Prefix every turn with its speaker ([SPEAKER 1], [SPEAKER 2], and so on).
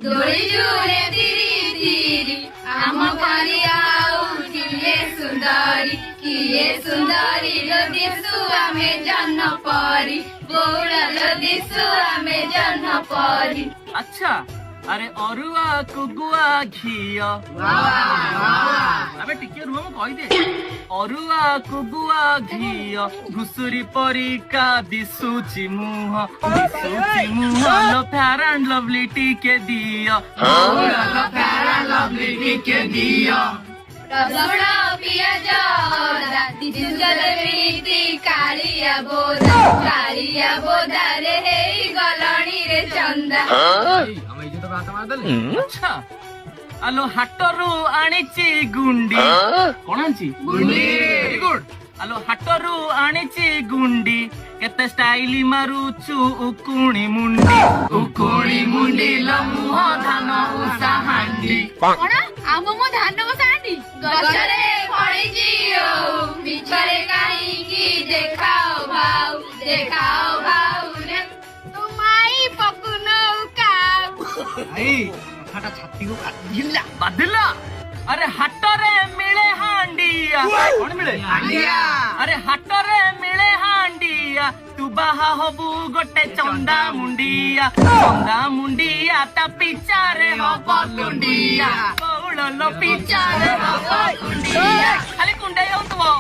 [SPEAKER 1] ଦୋଳି ଜୁରେ ତିରି ତିରି ଆମ କାଳିଆ କିଏ ସୁନ୍ଦରୀ ଲୋ ଦିଶୁ ଆମେ ଜହ୍ନ ପରି ବଉଳ ଲୋ ଦିଶୁ ଆମେ ଜହ୍ନ ପରି।
[SPEAKER 2] अच्छा अरे अरुआ कुगुआ घिया अबे टिके रुह मु कहि दे अरुआ कुगुआ घिया घुसुरी परिका दिसुची मुह लो फेयर एंड लवली टिके दिया लो फेयर एंड लवली टिके दिया
[SPEAKER 1] रसुण पियाज अदा दिजुगल प्रीति कालिया बोदा रे हेई गलणी रे चंदा।
[SPEAKER 2] अच्छा आलो हाटरू आनिची गुंडी कोण आनिची गुंडी वेरी गुड आलो हाटरू आनिची गुंडी केते स्टाइली मारुचु उकुणी मुंडी लमुह धान उसा हांडी
[SPEAKER 1] कोण आम मो धान बसा हांडी गछरे फळीची ओ बिछरे काहींकी देखाओ भाऊ रे तुमाई पकुन उकाऊ।
[SPEAKER 2] आई फाटा छाती को बाधिला अरे हाटरे मिले हांडिया कोण मिले हांडिया अरे हाटरे मिले हांडिया तू बाहा हबु गोटे चंदा मुंडिया ता पिचारे हब कुंडिया बौल लो पिचारे हब कुंडिया खाली कुंडे होतबो।